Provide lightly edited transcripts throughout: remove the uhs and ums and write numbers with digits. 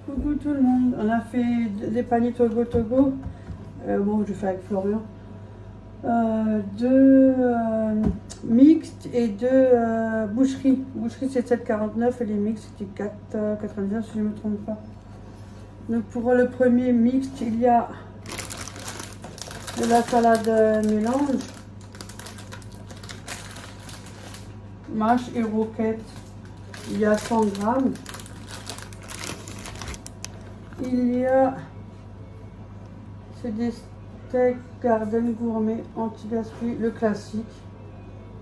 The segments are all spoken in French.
Coucou tout le monde, on a fait des paniers Togo. Bon, je fais avec Florian. Deux mixtes et deux boucheries. Boucherie c'est 7,49 et les mixtes c'était 4,99 si je ne me trompe pas. Donc pour le premier mixte, il y a de la salade mélange, mâche et roquette. Il y a 100 grammes. Il y a, c'est des steaks Garden Gourmet anti-gaspi, le classique,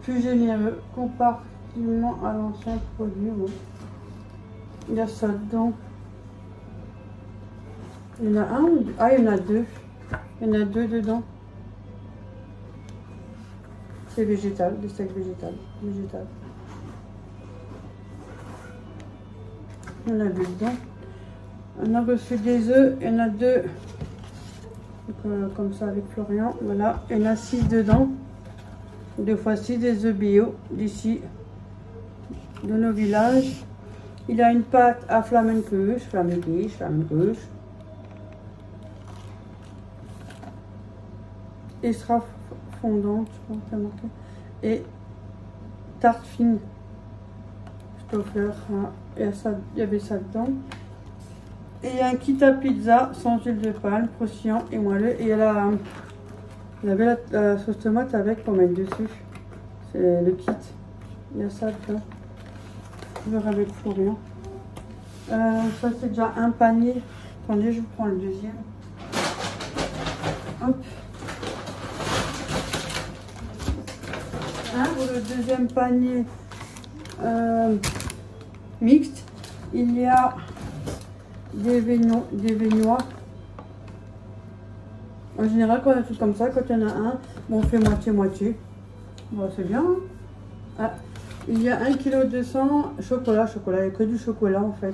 plus généreux, comparativement à l'ancien produit. Bon. Il y a ça dedans. Il y en a un ou deux? Ah, il y en a deux. Il y en a deux dedans. C'est végétal, des steaks végétal. Il y en a deux dedans. On a reçu des œufs, il y en a deux, donc, comme ça avec Florian, voilà, il y en a 6 dedans, 2 fois 6 des œufs bio d'ici, de nos villages. Il y a une pâte à flamencuche, extra fondante, je crois que c'est marqué, et tarte fine, je peux faire, il y avait ça dedans. Et il y a un kit à pizza sans huile de palme, croustillant et moelleux. Et il y avait la sauce tomate avec pour mettre dessus. C'est le kit. Il y a ça dedans. Je verrai avec Florian. Ça c'est déjà un panier. Attendez, je vous prends le deuxième. Hop. Pour le deuxième panier mixte, il y a des vénois. En général, quand on a tout comme ça, quand il y en a un, bon, on fait moitié-moitié. Bon, c'est bien. Ah, il y a 1,2 kg chocolat. Il n'y a que du chocolat en fait.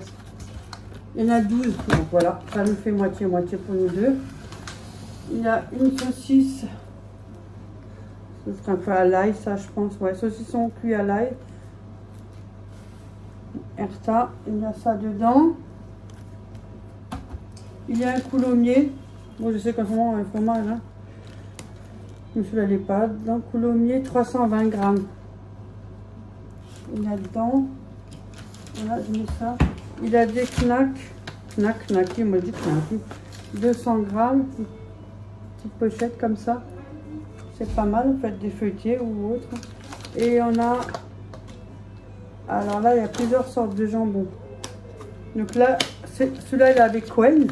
Il y en a 12. Donc voilà, ça nous fait moitié-moitié pour nous deux. Il y a une saucisse. C'est un peu à l'ail, ça je pense. Ouais, saucisson cuit à l'ail. Erta, il y a ça dedans. Il y a un coulommier. Bon, je sais qu'en ce moment, il faut mal. Hein. Je me suis allée pas. Dans coulommier, 320 grammes. Il y a dedans. Voilà, je mets ça. Il y a des knacki, moi je dis knacki. 200 grammes. Petite pochette comme ça. C'est pas mal, en fait, des feuilletés ou autre. Et on a... Alors là, il y a plusieurs sortes de jambon. Donc là, celui-là, il est avec Cohen.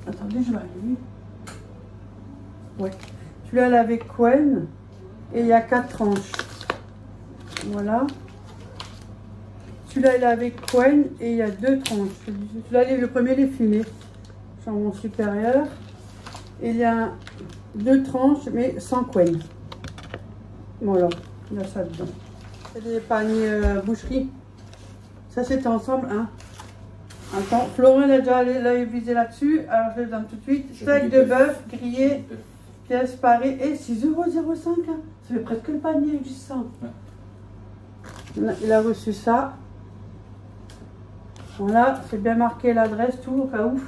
Attendez, je vais aller. Ouais. Celui-là, il est avec Cohen. Et il y a 4 tranches. Voilà. Celui-là, il est avec Cohen. Et il y a 2 tranches. Celui-là, le premier, il est fumé. Jambon supérieur. Et il y a 2 tranches, mais sans Cohen. Voilà. Il y a ça dedans. C'est des paniers boucherie. Ça, c'était ensemble, hein. Attends, Florian a déjà visé là-dessus. Alors, je le donne tout de suite. Steak de bœuf grillé, pièce parée et 6,05 €. Hein. Ça fait presque le panier, juste ça. Il a reçu ça. Voilà, c'est bien marqué l'adresse, tout, au cas où.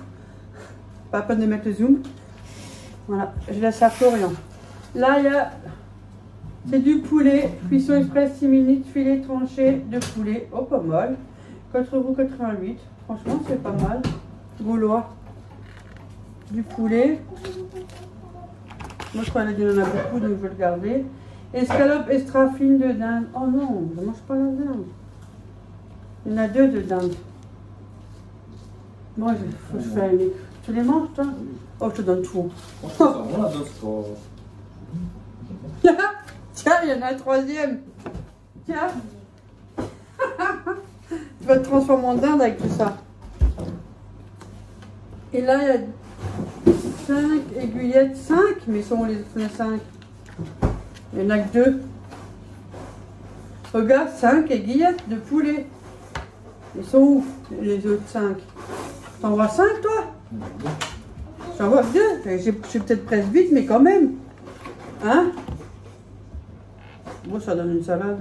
Pas la peine de mettre le zoom. Voilà, je laisse à Florian. Là, il y a... C'est du poulet, cuisson express 6 minutes, filet tranché de poulet. Oh, pas mal. 4,88 €. Franchement, c'est pas mal. Gaulois. Du poulet. Moi, je crois qu'il y en a beaucoup, donc je vais le garder. Escalope extra fine de dinde. Oh non, je ne mange pas la dinde. Il y en a 2 de dinde. Moi, il faut que je fasse une... Tu les manges, toi? Oh, je te donne tout. Tiens, il y en a un troisième. Tiens. Tu vas te transformer en dinde avec tout ça. Et là, il y a 5 aiguillettes. 5? Mais sont où les 5? Il n'y en a que 2. Regarde, 5 aiguillettes de poulet. Ils sont où les autres 5? T'en vois 5 toi? J'en vois 2. Je suis peut-être presque vite, mais quand même. Hein? Bon, ça donne une salade.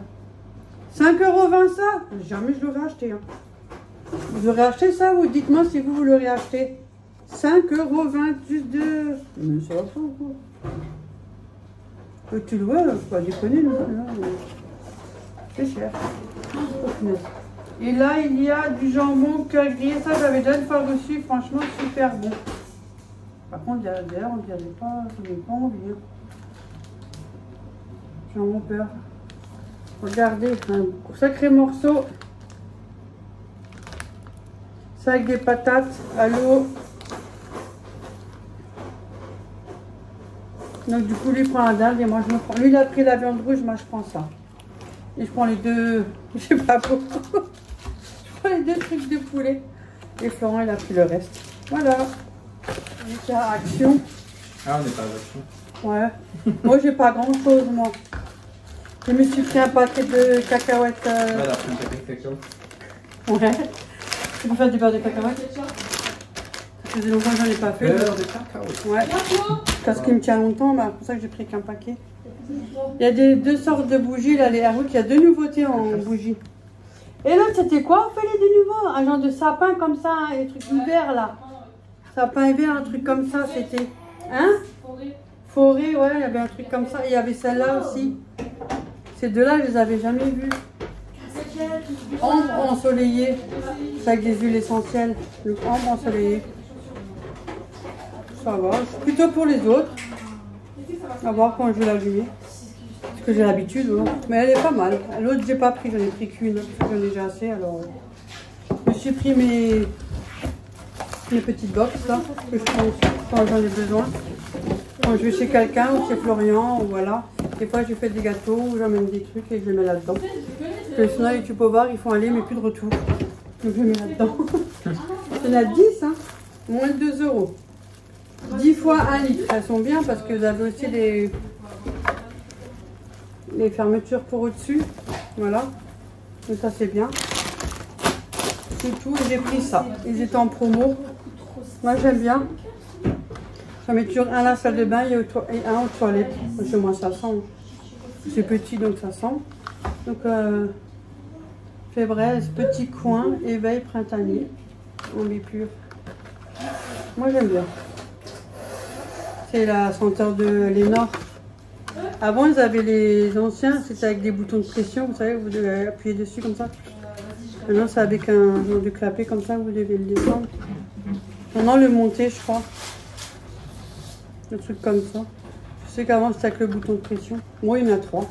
5,20 € ça. Jamais je l'aurais acheté. Hein. Vous aurez acheté ça ou dites-moi si vous l'aurez acheté. 5,20 € juste de... Mais ça va pas ou quoi? Tu le vois, faut pas déconner non plus. Hein. C'est cher. Oh, et là, il y a du jambon cœur grillé. Ça, j'avais déjà une fois reçu. Franchement, super bon. Par contre, derrière, on dirait pas, ça n'est pas envie. J'ai mon peur. Regardez, un sacré morceau. Ça avec des patates à l'eau. Donc du coup, lui prend la dinde et moi je me prends. Lui, il a pris la viande rouge, moi je prends ça. Et je prends les deux, je sais pas beaucoup. Je prends les deux trucs de poulet. Et Florent, il a pris le reste. Voilà. J'ai à Action. Ah, on n'est pas à Action. Ouais. Moi, j'ai pas grand chose, moi. Je me suis pris un paquet de cacahuètes. Voilà, un paquet de cacao. Ouais. Tu peux faire du beurre de cacahuètes? Ça faisait longtemps que j'en ai pas fait. Beurre de cacao. Ouais. Parce qu'il me tient longtemps, bah, c'est pour ça que j'ai pris qu'un paquet. Il y a deux sortes de bougies, là, les Airwick. Il y a deux nouveautés en bougies. Et l'autre, c'était quoi? On fait les deux nouveaux. Un genre de sapin comme ça, hein, les trucs verts, là. Sapin et vert, un truc comme ça, c'était. Hein? Forêt, ouais, il y avait un truc comme ça. Et il y avait celle-là aussi. Ces deux-là, je les avais jamais vus. Ambre ensoleillée. C'est avec des huiles essentielles. Le ambre ensoleillé. Ça va. C'est plutôt pour les autres. On va voir quand je vais l'allumer. Parce que j'ai l'habitude. Hein. Mais elle est pas mal. L'autre, j'ai pas pris. J'en ai pris qu'une. Parce que j'en ai déjà assez. Alors, je me suis pris mes petites box là. Que je prends quand j'en ai besoin. Quand je vais chez quelqu'un ou chez Florian. Ou voilà. Des fois, je fais des gâteaux. Ou j'emmène des trucs et je les mets là-dedans. Parce que sinon, les tupperwares, ils font aller, mais plus de retour. Donc, je les mets là-dedans. Il y en a 10, hein. Moins de 2 €. 10 fois 1 litre. Elles sont bien parce que vous avez aussi les fermetures pour au-dessus. Voilà. Donc ça c'est bien. C'est tout. J'ai pris ça. Ils étaient en promo. Moi j'aime bien. Ça met toujours un à la salle de bain et un aux toilettes. Chez moi ça sent. C'est petit donc ça sent. Donc fébraise, petit coin, éveil printanier. En bipure. Moi j'aime bien. C'est la senteur de Lénore. Avant, ils avaient les anciens, c'était avec des boutons de pression, vous savez, vous devez appuyer dessus comme ça. Maintenant, c'est avec un genre de clapet comme ça, vous devez le descendre. Maintenant, le monter, je crois. Un truc comme ça. Je sais qu'avant, c'était avec le bouton de pression. Moi, il y en a 3.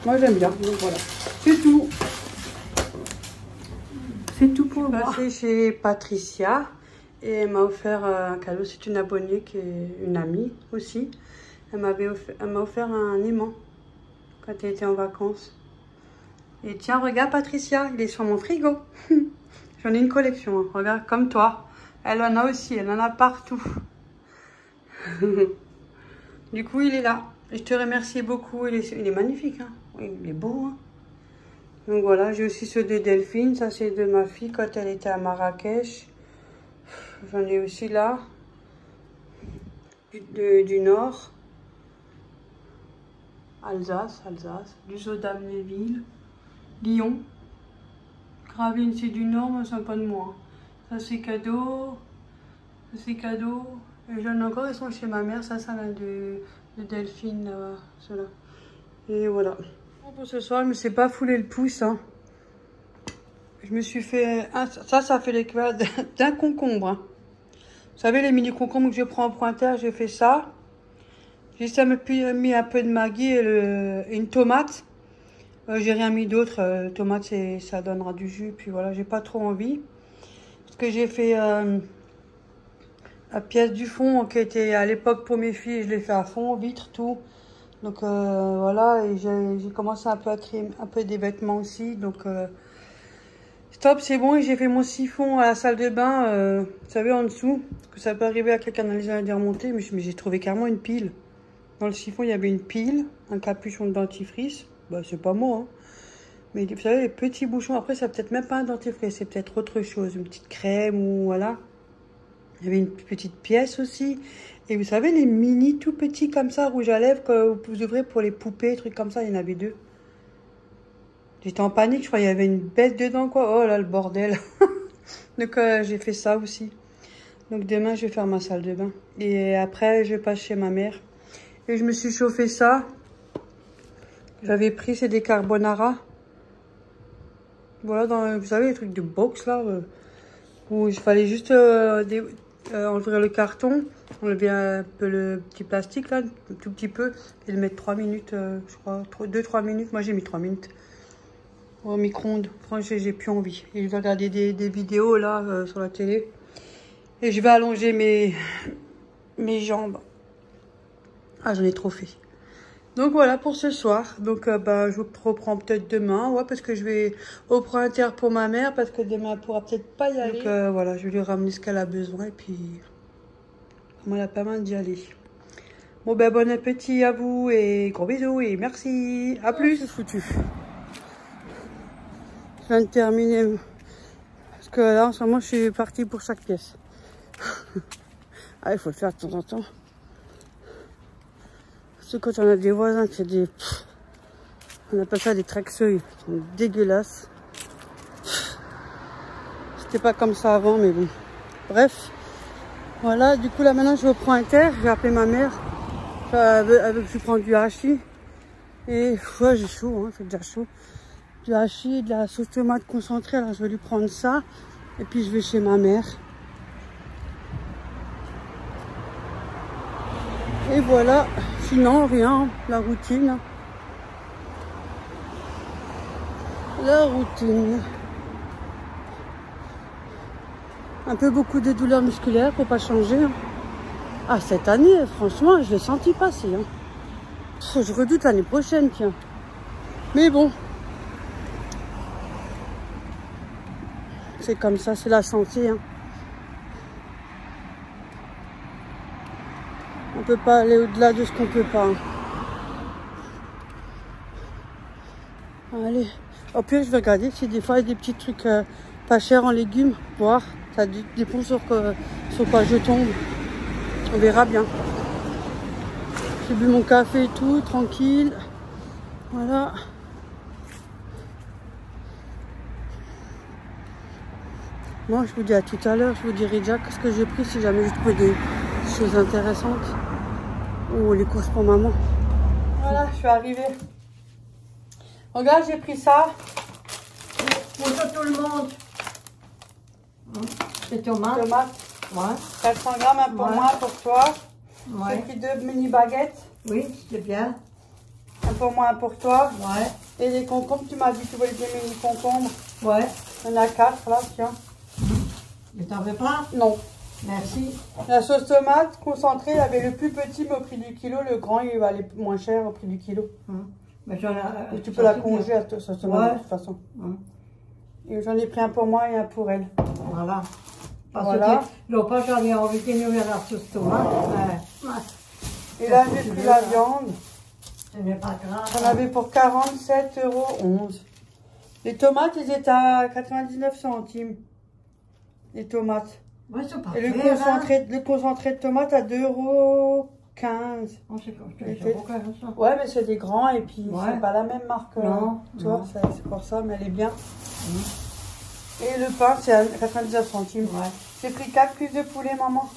Moi, j'aime bien. Donc voilà. C'est tout. C'est tout pour moi. Je suis passée chez Patricia. Et elle m'a offert un cadeau. C'est une abonnée qui est une amie aussi. Elle m'a offert un aimant quand elle était en vacances. Et tiens, regarde Patricia, il est sur mon frigo. J'en ai une collection, hein. Regarde, comme toi. Elle en a aussi, elle en a partout. Du coup, il est là. Et je te remercie beaucoup. Il est magnifique, hein. Il est beau, hein. Donc voilà, j'ai aussi ceux de Delphine. Ça, c'est de ma fille quand elle était à Marrakech. J'en ai aussi là, du Nord, Alsace, du Zodamnéville, Lyon, Gravelines c'est du Nord, mais c'est pas de moi. Ça c'est cadeau, et j'en ai encore, ils sont chez ma mère, ça vient de Delphine, ceux-là. Et voilà. Pour ce soir, je me suis pas foulé le pouce, hein. Je me suis fait, ça fait l'équivalent d'un concombre, hein. Vous savez, les mini concombres que je prends en pointeur, j'ai fait ça. J'ai juste mis un peu de Maggi et une tomate. J'ai rien mis d'autre. Tomate, ça donnera du jus. Puis voilà, j'ai pas trop envie. Parce que j'ai fait la pièce du fond qui était à l'époque pour mes filles. Je l'ai fait à fond, vitre, tout. Donc voilà, et j'ai commencé un peu à trier un peu des vêtements aussi. Donc stop, c'est bon. Et j'ai fait mon siphon à la salle de bain, vous savez, en dessous. Parce que ça peut arriver à quelqu'un dans les années de remonter. Mais j'ai trouvé carrément une pile. Dans le siphon, il y avait une pile, un capuchon de dentifrice. Bah, c'est pas moi, hein. Mais vous savez, les petits bouchons. Après, c'est peut-être même pas un dentifrice, c'est peut-être autre chose. Une petite crème ou voilà. Il y avait une petite pièce aussi. Et vous savez, les mini tout petits comme ça, rouge à lèvres, que vous ouvrez pour les poupées, trucs comme ça, il y en avait 2. J'étais en panique, je crois qu'il y avait une bête dedans, quoi. Oh là, le bordel. Donc, j'ai fait ça aussi. Donc, demain, je vais faire ma salle de bain. Et après, je passe chez ma mère. Et je me suis chauffé ça. J'avais pris, c'est des carbonara. Voilà, vous savez, les trucs de box, là. Où il fallait juste enlever le carton, enlever un peu le petit plastique, là, un tout petit peu. Et le mettre 3 minutes, je crois. 2-3 minutes. Moi, j'ai mis 3 minutes. Au micro-ondes. Franchement, j'ai plus envie. Et je vais regarder des vidéos, là, sur la télé. Et je vais allonger mes jambes. Ah, j'en ai trop fait. Donc voilà pour ce soir. Donc je vous reprends peut-être demain. Ouais, parce que je vais au Printemps pour ma mère. Parce que demain, elle pourra peut-être pas y aller. Donc voilà, je vais lui ramener ce qu'elle a besoin. Et puis, elle a pas mal d'y aller. Bon, bon appétit à vous. Et gros bisous. Et merci. À plus. C'est foutu. Je viens de terminer. Parce que là, en ce moment, je suis partie pour chaque pièce. Ah, il faut le faire de temps en temps. Surtout quand on a des voisins qui ont des... On appelle ça des tracteuils. Ils sont dégueulasses. C'était pas comme ça avant, mais bon. Bref. Voilà, du coup, là, maintenant, je vais au Printemps. Je vais appeler ma mère. Je prends du hachis. Et ouais, j'ai chaud, hein, c'est déjà chaud. Du hachis, de la sauce tomate concentrée. Alors, je vais lui prendre ça. Et puis, je vais chez ma mère. Et voilà, sinon rien, la routine. La routine. Un peu beaucoup de douleurs musculaires, faut pas changer. Hein. Ah, cette année, franchement, je l'ai senti passer. Hein. Je redoute l'année prochaine, tiens. Mais bon. C'est comme ça, c'est la santé. Hein. On peut pas aller au-delà de ce qu'on peut pas. Hein. Allez. Au pire, je vais regarder si des fois il y a des petits trucs pas chers en légumes. Voir. Ça dépend sur quoi je tombe. On verra bien. J'ai bu mon café et tout, tranquille. Voilà. Moi, je vous dis à tout à l'heure. Je vous dirai déjà ce que j'ai pris si jamais je trouve des choses intéressantes. Ou les courses pour maman. Voilà, je suis arrivée. Regarde, j'ai pris ça. Bonjour tout le monde. Des tomates. Tomates. Ouais. 400 grammes, un pour moi, pour toi. Ouais. J'ai pris 2 mini baguettes. Oui, c'est bien. Un pour moi, un pour toi. Ouais. Et les concombres, tu m'as dit que tu voulais des mini concombres. Ouais. Il y en a 4 là, tiens. Mais t'en veux pas? Non. Merci. La sauce tomate concentrée, il y avait le plus petit mais au prix du kilo. Le grand, il valait moins cher au prix du kilo. Mais j'en ai, Et tu peux la congeler à sauce tomate de toute façon. Et j'en ai pris un pour moi et un pour elle. Voilà. Parce voilà. que l'autre fois, j'avais envie de nourrir la sauce tomate. Et là, j'ai pris la viande. Ce n'est pas grave. J'en avais pour 47,11 €. Les tomates, ils étaient à 99 centimes. Les tomates. Ouais, c'est pas Et le cher, concentré de tomates à 2,15 €. Oh, c'est comme ça. Ouais, mais c'est des grands et puis Ouais. c'est pas la même marque. Non, tu vois, non. c'est pour ça, mais elle est bien. Et le pain, c'est à 99 centimes. Ouais. J'ai pris 4 cuisses de poulet, maman.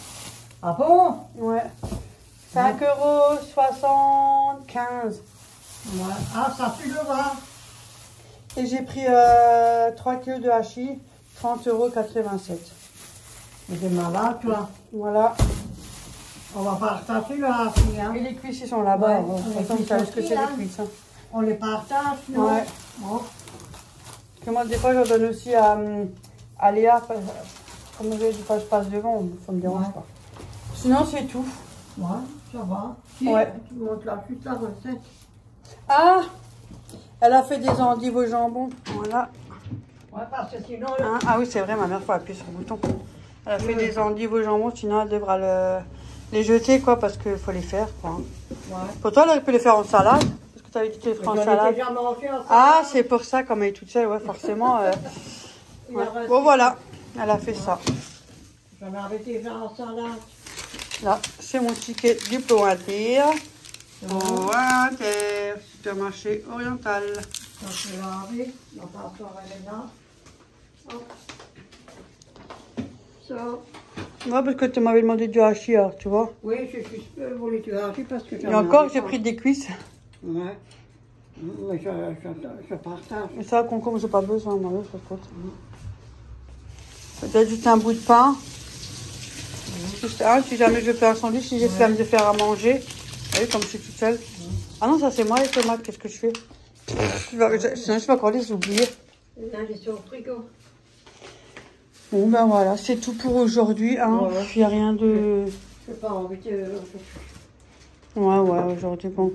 Ah bon? Ouais. 5,75 €. Ouais. Ah, ça tu le vois. Et j'ai pris 3 kg de hachis, 30,87 €. Mais t'es malade, toi. Voilà. On va partager le hachis, hein. Et les cuisses, ils sont là-bas. Ouais, De toute les façon, vous cuisses savez ce que aussi, c'est, hein. les cuisses. Hein. On les partage, non? Ouais. Bon. Que moi, des fois, je donne aussi à Léa. Comme je dis pas, je passe devant, ça me dérange pas. Sinon, c'est tout. Ouais, ça va. Ouais. Tu montres là toute la recette. Ah, elle a fait des endives au jambon. Voilà. Ouais, parce que sinon... Hein, ah oui, c'est vrai, ma mère, faut appuyer sur le bouton. Elle a fait des endives au jambon, sinon elle devra les jeter, quoi, parce qu'il faut les faire, quoi. Ouais. Pour toi, elle aurait pu les faire en salade, parce que tu avais dit que tu les ferais en salade. Déjà mangé en salade. Ah, c'est pour ça, comme elle est toute seule, ouais, forcément. Ouais. Bon, voilà, elle a fait ça. J'en avais déjà en salade. Là, c'est mon ticket du Plointir. Au supermarché oriental. Ça, je vais laver. La passoire, elle est là. Hop. Ça. Ouais, parce que tu m'avais demandé du hachis, alors, tu vois. Oui, je voulais du hachis parce que Et encore, j'ai pris des cuisses. Ouais. Mais je partage. Et ça, concombre, j'ai pas besoin, moi, ça coûte. Peut-être juste un bout de pain. Juste un, si jamais je fais un sandwich, si j'ai flemme de faire à manger. Vous voyez, comme je suis toute seule. Ah non, ça c'est moi les tomates, qu'est-ce que je fais? Sinon, je vais encore les oublier. Là, elle est sur le frigo. Bon, ben voilà, c'est tout pour aujourd'hui. Hein. Voilà. Il n'y a rien de... Je n'ai pas envie de... Ouais, aujourd'hui, bon.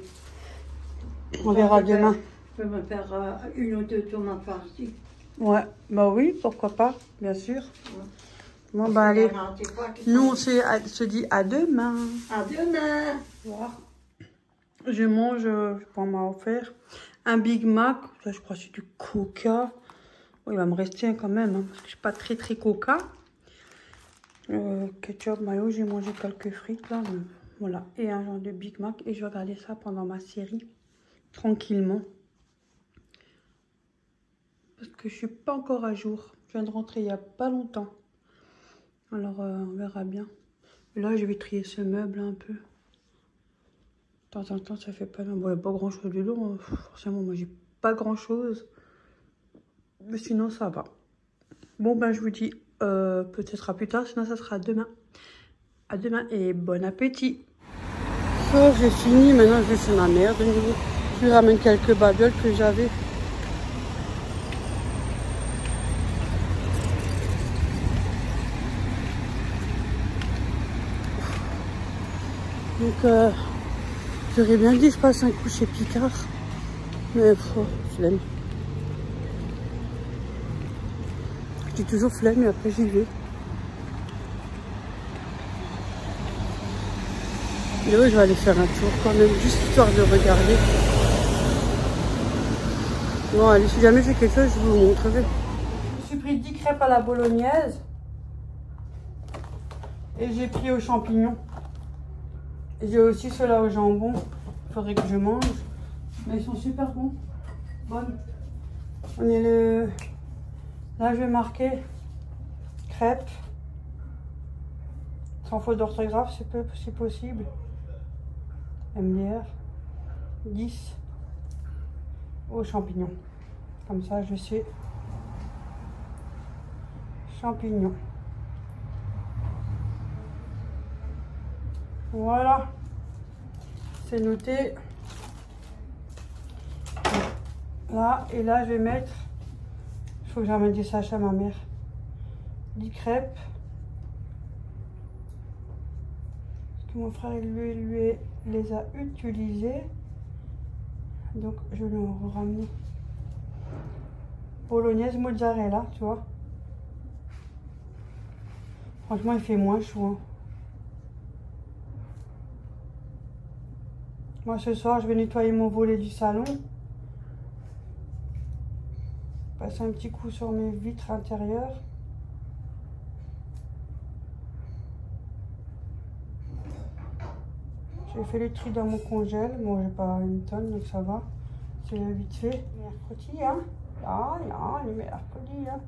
On verra demain. Je peux me faire une ou deux tomates farcies. Ouais, bah oui, pourquoi pas, bien sûr. Ouais. Bon, bah allez. Nous, on se dit à demain. À demain. Voilà. Je mange, je prends ma offert, un Big Mac. Ça, je crois que c'est du Coca. Oh, il va me rester un quand même, hein, parce que je suis pas très Coca. Ketchup, mayo, j'ai mangé quelques frites là. Mais voilà, et un genre de Big Mac. Et je vais regarder ça pendant ma série, tranquillement. Parce que je suis pas encore à jour. Je viens de rentrer il y a pas longtemps. Alors, on verra bien. Et là, je vais trier ce meuble un peu. De temps en temps, ça fait pas mal. Bon, il n'y a pas grand chose dedans. Forcément, moi, j'ai pas grand chose. Mais sinon, ça va. Bon, ben, je vous dis peut-être à plus tard. Sinon, ça sera demain. À demain et bon appétit. Oh, j'ai fini. Maintenant, je vais chez ma mère de nouveau. Je lui ramène quelques babioles que j'avais. Donc, j'aurais bien dit je passe un coup chez Picard. Mais flemme. Je dis toujours flemme, mais après j'y vais. Et oui, je vais aller faire un tour quand même, juste histoire de regarder. Bon, allez, si jamais j'ai quelque chose, je vous montrerai. Je me suis pris 10 crêpes à la bolognaise. Et j'ai pris aux champignons. Et j'ai aussi ceux-là au jambon. Il faudrait que je mange. Mais ils sont super bons. Bonnes. On est le... Là, je vais marquer crêpes. Sans faute d'orthographe, si possible. MDR. 10 aux champignons. Comme ça, je sais. Champignons. Voilà. C'est noté. Là, et là, je vais mettre... Il faut que j'amène des sachets à ma mère. 10 crêpes. Parce que mon frère, lui les a utilisées. Donc, je vais en ramener. Bolognaise mozzarella, tu vois. Franchement, il fait moins chaud. Hein. Moi, ce soir, je vais nettoyer mon volet du salon. Passer un petit coup sur mes vitres intérieures. J'ai fait le tri dans mon congèle. Bon, j'ai pas une tonne, donc ça va. C'est vite fait. Mercredi, hein. Ah, non, le mercredi, hein.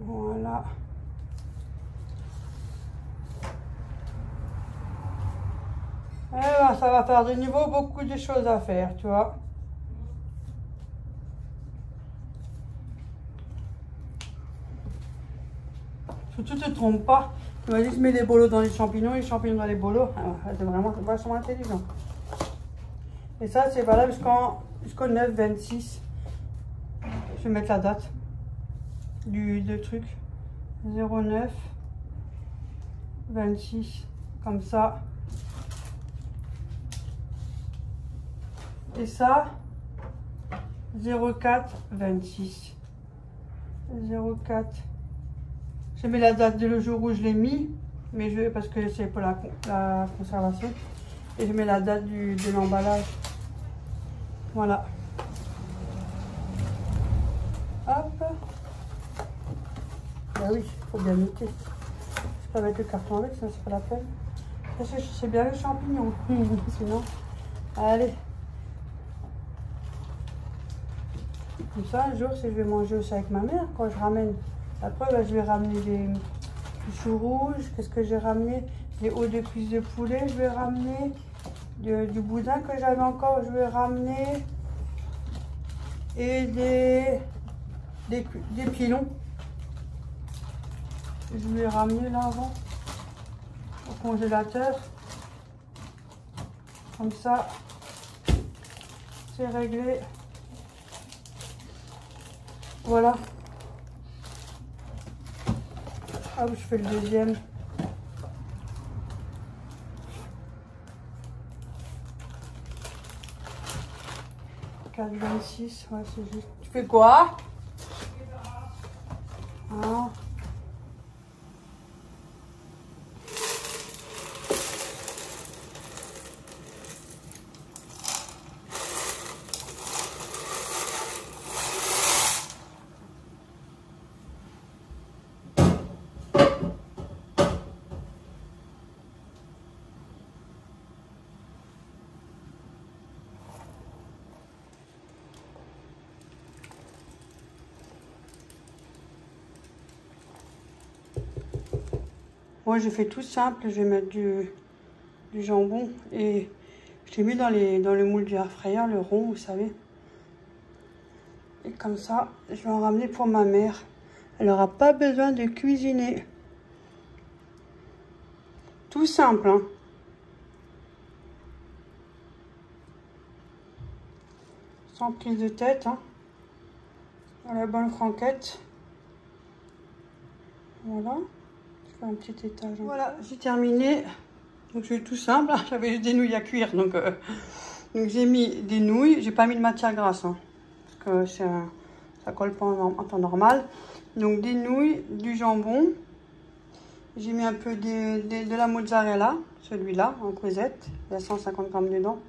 Voilà. Et ben, ça va faire de nouveau beaucoup de choses à faire, tu vois. Surtout, tu te trompes pas. Tu m'as dit, je mets les bolos dans les champignons dans les bolos. C'est vraiment vachement intelligent. Et ça, c'est valable jusqu'au 9-26. Je vais mettre la date du truc. 09 26. Comme ça. Et ça, 04 26. 04. J'ai mis la date de le jour où je l'ai mis, mais parce que c'est pour la conservation. Et je mets la date de l'emballage. Voilà. Hop. Ah oui, il faut bien noter. Je peux mettre le carton avec, ça c'est pas la peine. C'est bien le champignon. Sinon, allez. Comme ça, un jour, si je vais manger aussi avec ma mère, quand je ramène. Après, bah, je vais ramener des choux rouges. Qu'est-ce que j'ai ramené? Des hauts de cuisse de poulet, je vais ramener. Du boudin que j'avais encore, je vais ramener. Et des pilons. Je vais ramener là avant au congélateur. Comme ça, c'est réglé. Voilà. Ah oui, je fais le deuxième. « 4,26 », ouais, c'est juste. Tu fais quoi? Ah. Moi, j'ai fait tout simple. Je vais mettre du jambon et je l'ai mis dans le moule du air fryer, le rond, vous savez. Et comme ça, je vais en ramener pour ma mère. Elle n'aura pas besoin de cuisiner. Tout simple, hein. Sans prise de tête, hein. Dans la bonne franquette. Voilà. Un petit étage. Voilà, j'ai terminé. Donc c'est tout simple. J'avais juste des nouilles à cuire. Donc j'ai mis des nouilles. J'ai pas mis de matière grasse. Hein, parce que ça colle pas en temps normal. Donc des nouilles, du jambon. J'ai mis un peu de la mozzarella. Celui-là, en cousette. Il y a 150 grammes dedans.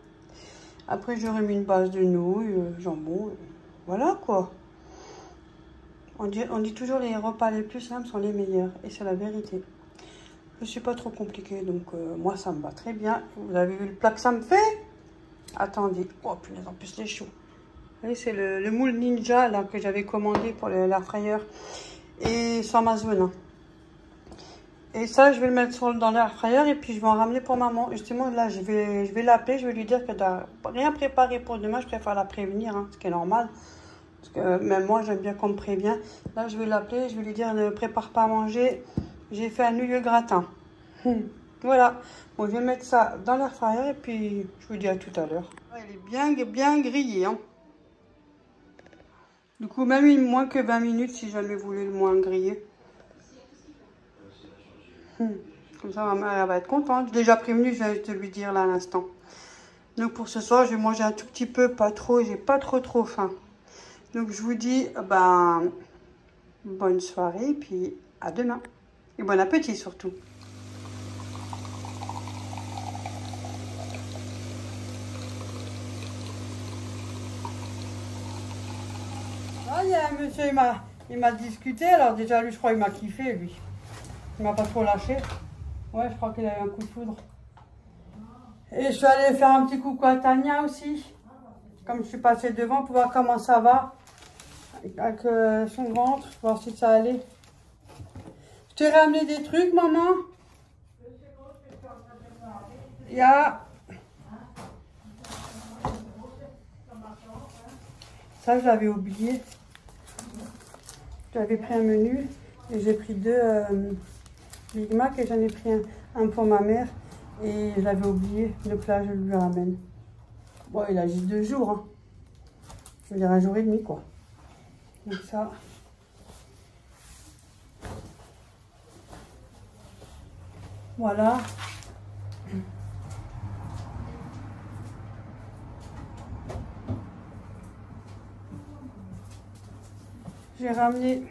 Après j'aurais mis une base de nouilles, jambon. Voilà quoi. On dit toujours les repas les plus simples sont les meilleurs. Et c'est la vérité. Je ne suis pas trop compliquée. Donc, moi, ça me va très bien. Vous avez vu le plat que ça me fait? Attendez. Oh, punaise, en plus, les choux. Vous voyez, c'est le moule ninja là, que j'avais commandé pour l'air fryer. Et sur Amazon. Hein. Et ça, je vais le mettre dans l'air fryer. Et puis, je vais en ramener pour maman. Justement, là, je vais l'appeler. Je vais lui dire que t'as rien préparé pour demain. Je préfère la prévenir. Hein, ce qui est normal. Parce que même moi, j'aime bien qu'on me prévient. Là, je vais l'appeler, je vais lui dire ne prépare pas à manger. J'ai fait un nouille gratin. Voilà. Bon, je vais mettre ça dans l'air fryer et puis je vous dis à tout à l'heure. Il est bien grillé. Hein. Du coup, même moins que 20 minutes si jamais vous voulez le moins griller. Comme ça, ma mère elle va être contente. J'ai déjà prévenu, je vais te lui dire là à l'instant. Donc pour ce soir, je vais manger un tout petit peu, pas trop. J'ai pas trop faim. Donc je vous dis bonne soirée, puis à demain. Et bon appétit surtout. Ah, il y a un monsieur, il m'a discuté. Alors déjà, lui, je crois, il m'a kiffé, lui. Il m'a pas trop lâché. Ouais, je crois qu'il a eu un coup de foudre. Et je suis allée faire un petit coucou à Tania aussi. Comme je suis passée devant pour voir comment ça va. Avec son ventre, voir si ça allait. Je t'ai ramené des trucs, maman. Il y a... Ça, je l'avais oublié. J'avais pris un menu et j'ai pris 2 Big Mac et j'en ai pris un pour ma mère. Et je l'avais oublié, donc là, je lui ramène. Bon, il a juste 2 jours. Hein. Je veux dire 1 jour et demi, quoi. Donc ça. Voilà. J'ai ramené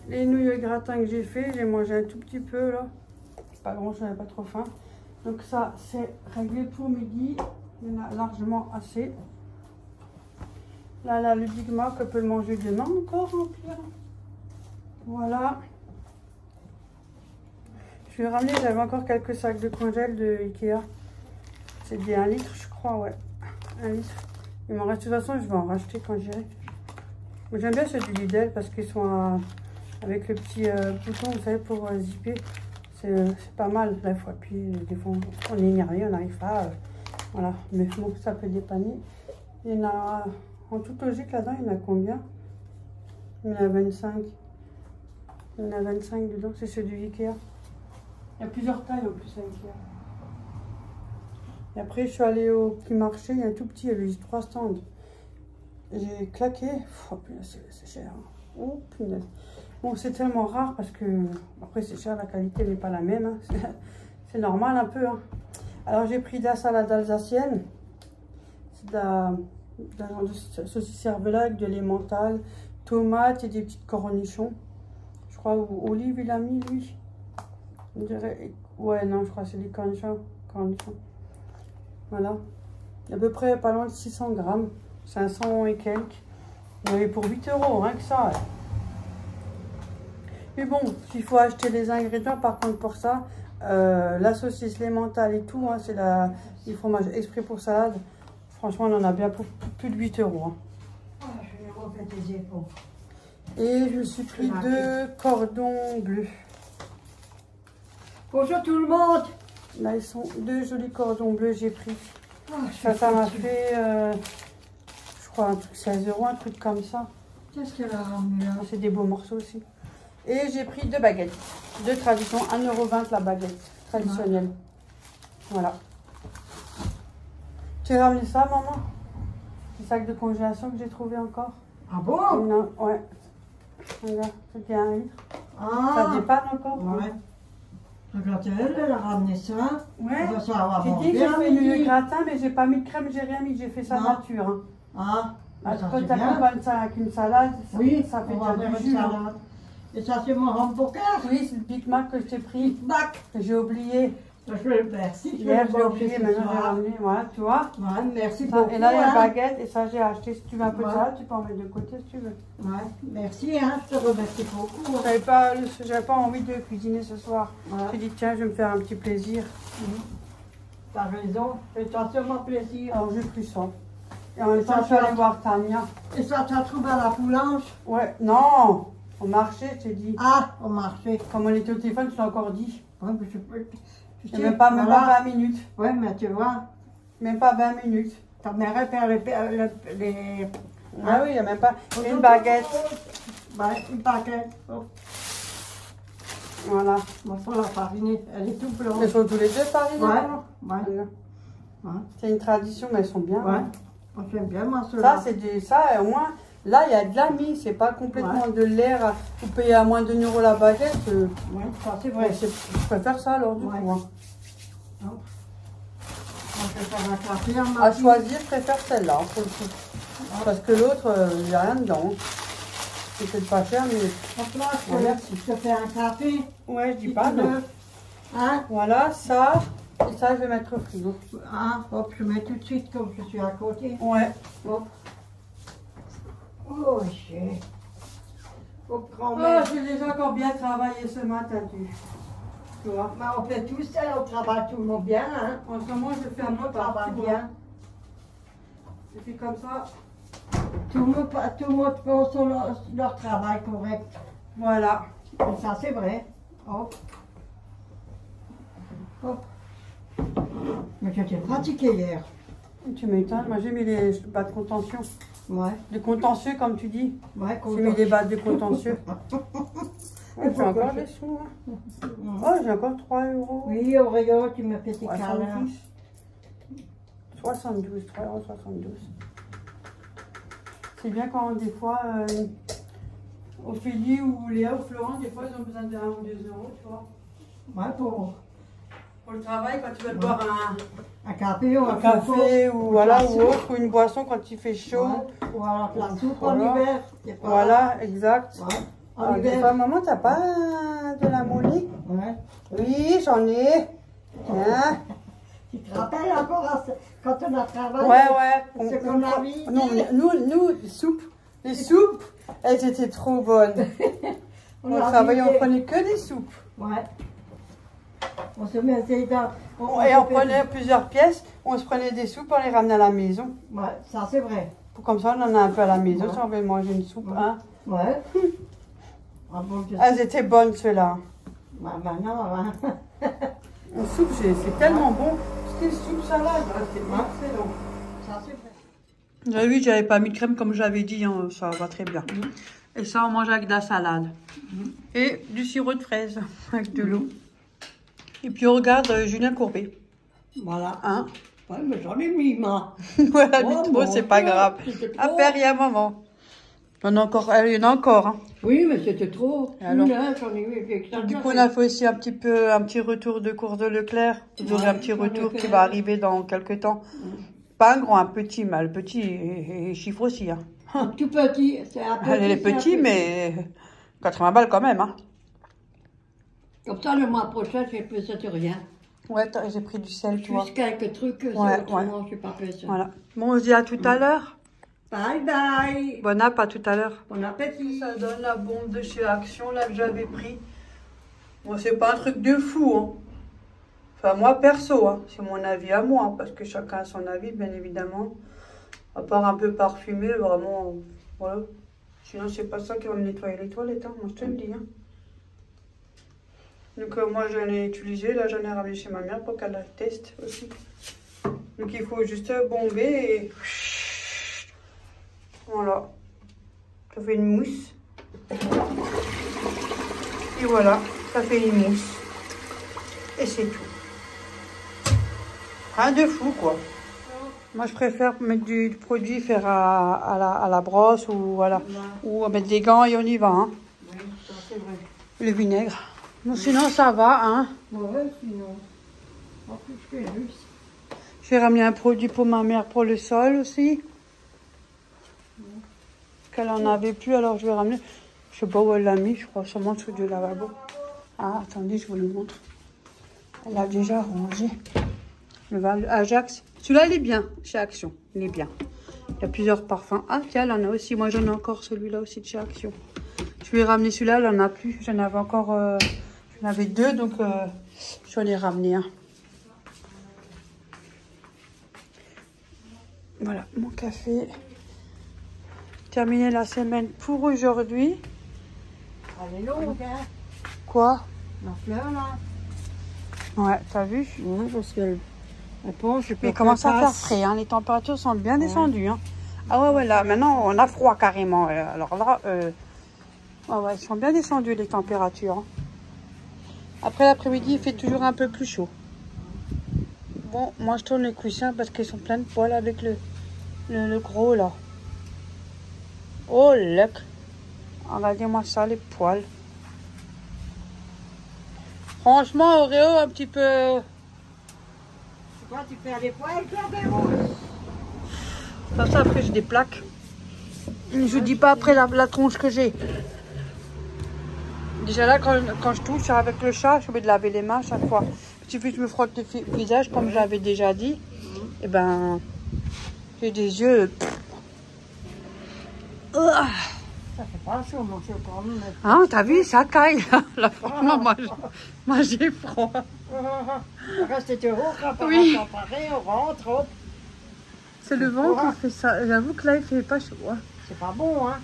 les nouilles gratin que j'ai fait. J'ai mangé un tout petit peu là. Pas grand chose, j'avais pas trop faim. Donc ça, c'est réglé pour midi. Il y en a largement assez. Là, le Big Mac, on peut le manger demain encore remplir. Voilà. Je vais ramener, j'avais encore quelques sacs de congèle de Ikea. C'est des 1 litre, je crois, ouais. 1 litre. Il m'en reste, de toute façon, je vais en racheter quand j'irai. J'aime bien ceux du Lidl parce qu'ils sont avec le petit bouton, vous savez, pour zipper. C'est pas mal. Là, il faut appuyer. Des fois, on est énervé, on n'arrive pas. Voilà. Mais bon, ça peut dépanner. Il y en a, en toute logique, là-dedans, il y en a combien? Il y en a 25. Il y en a 25 dedans. C'est ceux du Ikea. Il y a plusieurs tailles en plus à Ikea. Et après, je suis allée au petit marché. Il y a un tout petit, il y avait juste 3 stands. J'ai claqué. Oh, c'est cher. Oh, punaise. Bon, c'est tellement rare parce que, après c'est cher, la qualité n'est pas la même. Hein. C'est normal un peu. Hein. Alors j'ai pris de la salade alsacienne. C'est de la saucisse cervelas avec de l'emmental, tomates et des petites cornichons. Je crois, ou Olive il a mis lui. On dirait, ouais non, je crois que c'est des cornichons. Voilà. À peu près pas loin de 600 grammes. 500 et quelques. On avait pour 8 €, rien que ça. Ouais. Mais bon, s'il faut acheter les ingrédients, par contre pour ça, la saucisse, l'emmental et tout, hein, c'est du fromage exprès pour salade. Franchement, on en a bien pour plus de 8 €. Hein. Ah, je vais refaire tes épaules. Et je me suis pris 2 cordons bleus. Bonjour tout le monde. Là, ils sont 2 jolis cordons bleus, j'ai pris. Ah, Ça m'a fait, je crois, un truc 16 €, un truc comme ça. Qu'est-ce qu'elle a ramené là? C'est des beaux morceaux aussi. Et j'ai pris 2 baguettes de tradition, 1,20 € la baguette traditionnelle. Ouais. Voilà. Tu as ramené ça, maman? Le sac de congélation que j'ai trouvé encore. Ah bon? Non, ouais. Regarde, c'était 1 litre. Ah. Ça dépanne encore? Ouais. Regarde, elle a ramené ça. Ouais. Ça va J'ai dit que j'ai fait le gratin, mais j'ai pas mis de crème, j'ai rien mis. J'ai fait ça nature. Hein. Ah. Quand tu accompagnes ça avec une salade, oui, ça fait déjà du jus. salade. Et ça, c'est mon hamburger. Oui, c'est le Big Mac que je t'ai pris. Big Mac. J'ai oublié. Merci. Hier, j'ai oublié, maintenant j'ai ramené. Voilà, tu vois. Ouais, merci Ça, beaucoup. et là, il y a hein. la baguette, et ça, j'ai acheté. Si tu veux un peu de salade, tu peux en mettre de côté si tu veux. Ouais, merci, hein, je te remercie beaucoup. J'avais pas envie de cuisiner ce soir. Ouais. J'ai dit, tiens, je vais me faire un petit plaisir. T'as raison, fais-toi sûrement plaisir. Alors, j'ai pris ça. Et en même temps, je suis allée voir Tania. Et ça, tu as trouvé à la boulange? Ouais, non, au marché, je t'ai dit. Ah, au marché. Comme on était au téléphone, je t'ai encore dit. Ouais, mais je peux. Tu sais, Même pas 20 minutes. Ouais, mais tu vois, Même pas 20 minutes. ta mère faire les. Ah oui, il n'y a même pas une baguette. Ouais, une baguette. Oh. Voilà. Bon, pour la fariner, elle est tout blanche. Elles sont tous les deux farinés. Ouais. Ouais. C'est une tradition, mais elles sont bien. Ouais. Moi, j'aime bien, moi, cela. Ça, c'est du. Ça, au moins, là, il y a de la mie. C'est pas complètement de l'air. Vous payez à moins de 1 € la baguette. Ouais, ça, c'est vrai. Je préfère ça alors, du coup. Hein. On peut faire un café en À choisir, je préfère celle-là, pour le coup. Parce que l'autre, il n'y a rien dedans. C'est peut-être pas cher, mais. Donc là, je te fais un café. Ouais, je dis pas non. Hein? Voilà, ça. Et ça, je vais mettre au frigo. Ah, hop, je mets tout de suite comme je suis à côté. Ouais. Hop. Oh, j'ai. Hop, grand-mère. Oh, j'ai déjà encore bien travaillé ce matin, tu vois. Mais on fait tout ça, on travaille tout le monde bien, hein. En ce moment, je fais un peu travaille partout. bien. Et puis comme ça. Tout le monde fait leur travail correct. Voilà. Et ça, c'est vrai. Hop. Hop. Mais j'étais fatiguée hier. Tu m'étonnes, moi j'ai mis les bas de contention. Ouais. Les contentieux, comme tu dis. Ouais, J'ai mis les bas de contentieux. Ouais, j'ai encore des sous. Hein. Oh, j'ai encore 3 €. Oui, Auréo, tu me fais tes câlins. 72, 3,72 €. C'est bien quand des fois, Ophélie ou Léa ou Florent, des fois ils ont besoin de 1 ou 2 €, tu vois. Ouais, pour le travail, quand tu veux boire un café ou un café ou voilà ou autre, ou une boisson quand il fait chaud. Ouais. Ou alors la soupe en hiver. Voilà, exact. Ouais. Alors, des fois, maman, t'as pas de la molly? Ouais. Oui, j'en ai. Hein? Tu te rappelles encore quand on a travaillé? Ouais. Ce qu'on a mis. Non, nous, les soupes, elles étaient trop bonnes. On travaillait, on prenait que des soupes. Ouais. On se mettait dans... Et on prenait plusieurs pièces, on se prenait des soupes, on les ramenait à la maison. Ouais, ça c'est vrai. Comme ça, on en a un peu à la maison, Ouais. si on veut manger une soupe. Hein. Ouais. Ah bon, Elles étaient bonnes, ceux-là. bah non, hein. Une soupe, c'est tellement bon. C'était une soupe salade, c'est excellent. Ça c'est vrai. Vous avez vu, j'avais pas mis de crème comme j'avais dit, hein, ça va très bien. Et ça, on mange avec de la salade. Et du sirop de fraise avec de l'eau. Et puis on regarde Julien Courbet. Voilà. Hein? Ouais, mais j'en ai mis, moi. Voilà, Oh, trop, c'est mon pas Dieu, grave. c'était À trop. faire, il y a un moment. Il y en a encore. Hein. Oui, mais c'était trop. Et alors J'en ai mis avec ça. Du coup, on a fait aussi un petit retour de course de Leclerc. Vous aurez un petit retour qui va arriver dans quelques temps. Pas un grand, un petit, mais le petit est chiffre aussi. Hein. Un tout petit. C'est un petit. Elle est petit, mais 80 balles quand même. Hein. Comme ça, le mois prochain, j'ai pesé de rien. Ouais, j'ai pris du sel, tu vois. Juste quelques trucs, Ouais, autrement, je n'ai pas pesé. Voilà. Bon, on se dit à tout à l'heure. Bye bye. Bon app, à tout à l'heure. Bon appétit. Ça donne la bombe de chez Action, là, que j'avais pris. Bon, c'est pas un truc de fou, hein. Enfin, moi, perso, hein. C'est mon avis à moi, hein, parce que chacun a son avis, bien évidemment. À part un peu parfumé, vraiment, voilà. Sinon, c'est pas ça qui va me nettoyer les toilettes, hein. Moi, je te le dis, hein. Donc, moi, je l'ai utilisé. Là, j'en ai ramené chez ma mère pour qu'elle la teste aussi. Donc, il faut juste bomber et... Voilà. Ça fait une mousse. Et voilà, ça fait une mousse. Et c'est tout. Rien de fou, quoi. Moi, je préfère mettre du produit, faire à la brosse ou voilà. Ou mettre des gants et on y va, hein. Oui, ça c'est vrai. Le vinaigre. Bon, sinon, ça va, hein. Ouais, sinon. En plus, je fais juste. J'ai ramené un produit pour ma mère pour le sol aussi. Qu'elle en avait plus, alors je vais ramener. Je sais pas où elle l'a mis, je crois sûrement sous du lavabo. Ah, attendez, je vous le montre. Elle a déjà rangé. Le Val Ajax. Celui-là, il est bien, chez Action. Il est bien. Il y a plusieurs parfums. Ah, tiens, elle en a aussi. Moi, j'en ai encore celui-là aussi de chez Action. Je lui ai ramené celui-là, elle en a plus. J'en avais encore... j'en avais deux, donc je l'ai ramené un. Voilà, mon café. Terminé la semaine pour aujourd'hui. Elle est longue, hein. Quoi? La fleur, là. Ouais, t'as vu? Oui, parce qu'elle pense, je peux Il commence à faire frais, hein. Les températures sont bien descendues. Hein. Ah ouais, là, maintenant, on a froid carrément. Alors là, ouais, ils sont bien descendues les températures. Hein. Après l'après-midi, il fait toujours un peu plus chaud. Bon, moi, je tourne les coussins parce qu'ils sont pleins de poils avec le gros, là. Oh, look. Regardez-moi ça, les poils. Franchement, Oreo, un petit peu... Pourquoi tu perds les poils, Claude? Ça, après, j'ai des plaques. Je dis pas après la tronche que j'ai. Déjà là, quand je touche avec le chat, je suis obligée de laver les mains à chaque fois. Il suffit que je me frotte le visage, comme j'avais déjà dit. Et ben, j'ai des yeux... Ça fait pas chaud, mon chocolat. Ah, t'as vu, ça caille. Là, franchement, moi j'ai froid. Reste haut, quand Oui. on pareil, on rentre, hop. C'est le vent qui fait ça. J'avoue que là, il fait pas chaud. Hein. C'est pas bon, hein.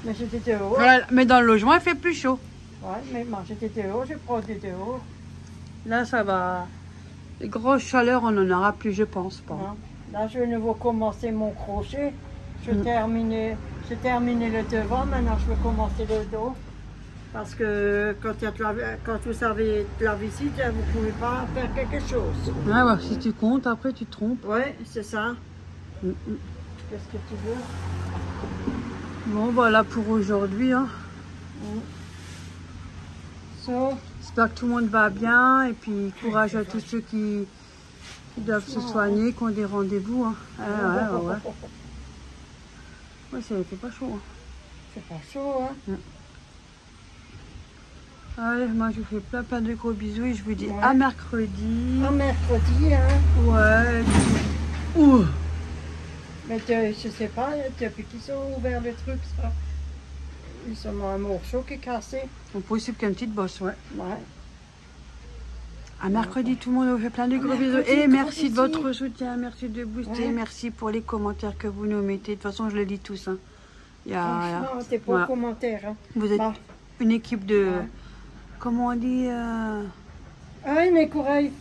Mais j'étais dehors. Voilà, mais dans le logement, il fait plus chaud. Ouais, mais moi j'étais dehors, j'ai produit dehors. Là, ça va. Les grosses chaleurs, on n'en aura plus, je pense pas. Hein. Là, je vais de nouveau commencer mon crochet. J'ai terminé le devant, maintenant je vais commencer le dos. Parce que quand vous savez la visite, vous ne pouvez pas faire quelque chose. Ouais, ouais, si tu comptes, après tu te trompes. Oui, c'est ça. Qu'est-ce que tu veux? Bon, voilà pour aujourd'hui. Hein. So. J'espère que tout le monde va bien. Et puis, courage à tous ceux qui doivent se soigner, qui ont des rendez-vous. Hein. Ouais. Ouais, c'est pas chaud. Hein. C'est pas chaud, hein? Allez, moi je vous fais plein de gros bisous et je vous dis à mercredi. À mercredi, hein? Ouais. Ouh. Mais je sais pas, depuis qu'ils ont ouvert le truc, ça. Il se met un morceau qui est cassé. C'est possible qu'il y ait une petite bosse, ouais. Ouais. À mercredi, tout le monde vous fait plein de gros bisous. Et merci de votre soutien, merci de booster, merci pour les commentaires que vous nous mettez. De toute façon, je le dis tous. Hein. Franchement, t'es pas au commentaire. Hein. Vous êtes une équipe de... Comment on dit Ah, une écureuil.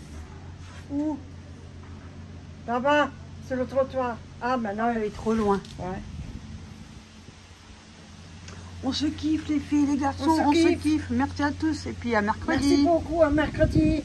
Où? Là-bas, sur le trottoir. Ah, maintenant, elle est trop loin. Ouais. On se kiffe les filles, les garçons, on se kiffe. Merci à tous et puis à mercredi. Merci beaucoup, à mercredi.